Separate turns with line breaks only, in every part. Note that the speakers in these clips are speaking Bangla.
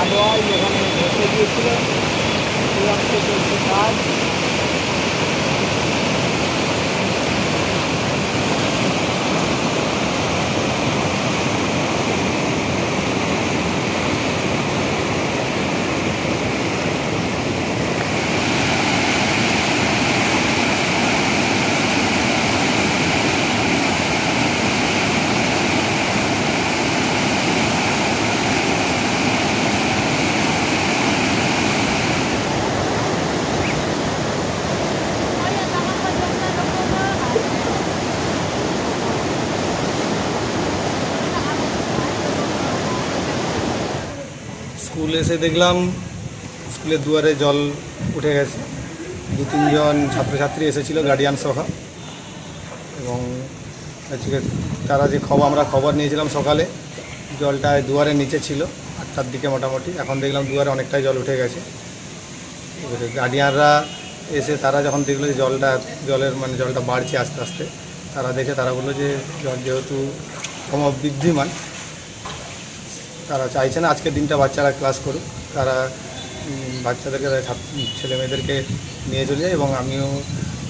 আলোয় এখানে বসে গিয়েছিল, চলছে কাজ।
স্কুল এসে দেখলাম স্কুলের দুয়ারে জল উঠে গেছে। 2-3 জন ছাত্রছাত্রী এসেছিল গার্ডিয়ান সহ, এবং তারা যে আমরা খবর নিয়েছিলাম সকালে, জলটা দুয়ারের নিচে ছিল 8টার দিকে মোটামুটি। এখন দেখলাম দুয়ারে অনেকটাই জল উঠে গেছে। এবারে গার্ডিয়ানরা এসে তারা যখন দেখলো যে জলটা বাড়ছে আস্তে আস্তে, তারা বললো যে জল যেহেতু ক্রমবৃদ্ধিমান, তারা চাইছে না আজকের দিনটা বাচ্চারা ক্লাস করুক। তারা বাচ্চাদেরকে ছেলে মেয়েদেরকে নিয়ে চলে যায়, এবং আমিও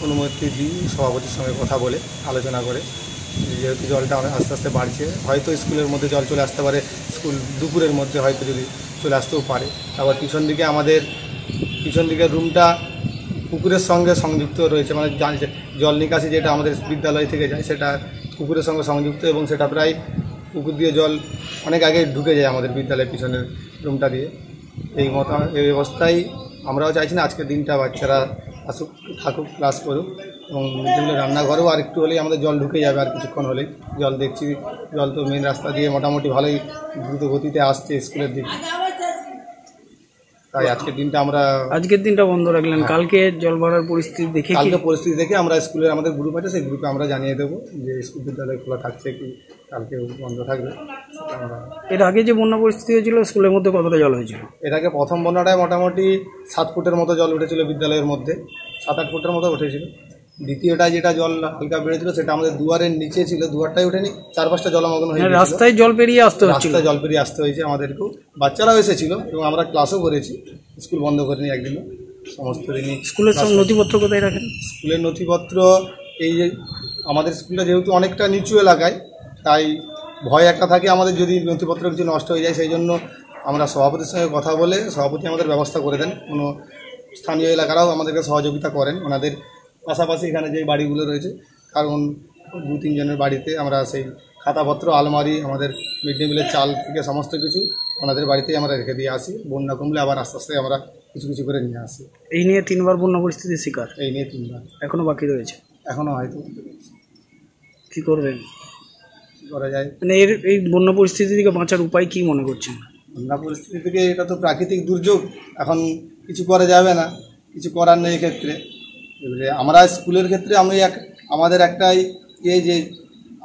অনুমতি দিই সভাপতির সঙ্গে কথা বলে আলোচনা করে, যেহেতু জলটা আস্তে আস্তে বাড়ছে, হয়তো স্কুলের মধ্যে জল চলে আসতে পারে, স্কুল দুপুরের মধ্যে হয়তো যদি চলে আসতেও পারে। আবার পিছন দিকের রুমটা পুকুরের সঙ্গে সংযুক্ত রয়েছে, মানে জল নিকাশি যেটা আমাদের বিদ্যালয় থেকে যায় সেটা পুকুরের সঙ্গে সংযুক্ত, এবং সেটা প্রায় পুকুর দিয়ে জল অনেক আগে ঢুকে যায় আমাদের বিদ্যালয়ের পিছনের রুমটা দিয়ে। এই অবস্থায় আমরাও চাইছি না আজকের দিনটা বাচ্চারা আসুক, থাকুক, ক্লাস করুক, এবং যেগুলো রান্নাঘরেও আর একটু হলেই আমাদের জল ঢুকে যাবে, আর কিছুক্ষণ হলেই জল দেখছি। জল তো মেন রাস্তা দিয়ে মোটামুটি ভালোই দ্রুত গতিতে আসছে স্কুলের দিকে, তাই আজকের দিনটা
বন্ধ রাখলেন। কালকে জল বাড়ার পরিস্থিতি
দেখে আমরা স্কুলের আমাদের গ্রুপ আছে, সেই গ্রুপে আমরা জানিয়ে দেবো যে স্কুল বিদ্যালয় খোলা থাকছে কি কালকে বন্ধ থাকবে।
এর আগে যে বন্যা পরিস্থিতি হয়েছিল স্কুলের মধ্যে কতটা জল হয়েছিল?
এর আগে প্রথম বন্যাটায় মোটামুটি 7 ফুটের মতো জল উঠেছিল বিদ্যালয়ের মধ্যে, 7-8 ফুটের মতো উঠেছিল। দ্বিতীয়টায় যেটা জল হালকা বেড়েছিল সেটা আমাদের দুয়ারের নিচে ছিল, দুয়ারটাই ওঠেনি, 4-5টা জলমগ্ন হয়ে গেছিল।
রাস্তায় জল পেরিয়ে আসতে
হয়েছে আমাদেরকেও, বাচ্চারাও এসেছিল, এবং আমরা ক্লাসও করেছি। স্কুল বন্ধ করিনি একদিনও, সমস্ত দিনই।
স্কুলের সব নথিপত্র কোথায় রাখেন?
স্কুলের নথিপত্র এই যে আমাদের স্কুলটা যেহেতু অনেকটা নিচু এলাকায়, তাই ভয় একটা থাকে আমাদের যদি নথিপত্র কিছু নষ্ট হয়ে যায়। সেই জন্য আমরা সভাপতির সঙ্গে কথা বলে সভাপতি আমাদের ব্যবস্থা করে দেন। কোনো স্থানীয় এলাকারাও আমাদেরকে সহযোগিতা করেন। ওনাদের পাশাপাশি এখানে যে বাড়িগুলো রয়েছে, কারণ 2-3 জনের বাড়িতে আমরা সেই খাতাপত্র, আলমারি, আমাদের মিড ডে মিলের চাল থেকে সমস্ত কিছু ওনাদের বাড়িতেই আমরা রেখে দিয়ে আসি। বন্যা কমলে আবার আস্তে আস্তে আমরা কিছু কিছু করে নিয়ে আসি।
এই নিয়ে 3বার বন্যা পরিস্থিতির শিকার?
এই নিয়ে 3বার।
এখনও বাকি রয়েছে?
এখনও হয়তো।
কী করবেন?
করা যায়
মানে এই বন্যা পরিস্থিতি থেকে বাঁচার উপায় কি মনে করছেন?
বন্যা পরিস্থিতি থেকে, এটা তো প্রাকৃতিক দুর্যোগ, এখন কিছু করা যাবে না, কিছু করার নেই এক্ষেত্রে। এবারে আমরা স্কুলের ক্ষেত্রে আমাদের একটাই যে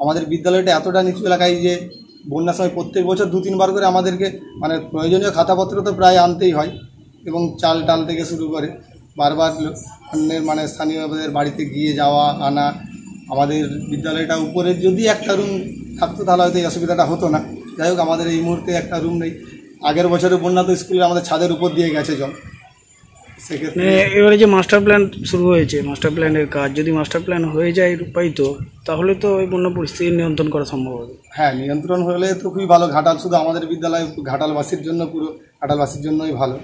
আমাদের বিদ্যালয়টা এতটা নিচু এলাকায় যে বন্যার সময় প্রত্যেক বছর 2-3 বার করে আমাদেরকে মানে প্রয়োজনীয় খাতাপত্র তো প্রায় আনতেই হয়, এবং চাল টাল থেকে শুরু করে বারবার অন্যের স্থানীয়দের বাড়িতে গিয়ে যাওয়া আনা। আমাদের বিদ্যালয়টা উপরের যদি একটা রুম থাকতো তাহলে হয়তো এই অসুবিধাটা হতো না। যাই হোক, আমাদের এই মুহূর্তে একটা রুম নেই। আগের বছরের বন্যা তো স্কুলে আমাদের ছাদের উপর দিয়ে গেছে জল। সেক্ষেত্রে
এবারে যে মাস্টার প্ল্যান শুরু হয়েছে, মাস্টার প্ল্যানের কাজ যদি মাস্টার প্ল্যান হয়ে যায় রূপায়িত, তাহলে তো ওই বন্যা পরিস্থিতি নিয়ন্ত্রণ করা সম্ভব হবে।
হ্যাঁ, নিয়ন্ত্রণ হলে তো খুবই ভালো। ঘাটাল শুধু আমাদের বিদ্যালয় ঘাটালবাসীর জন্য, পুরো ঘাটালবাসীর জন্যই ভালো।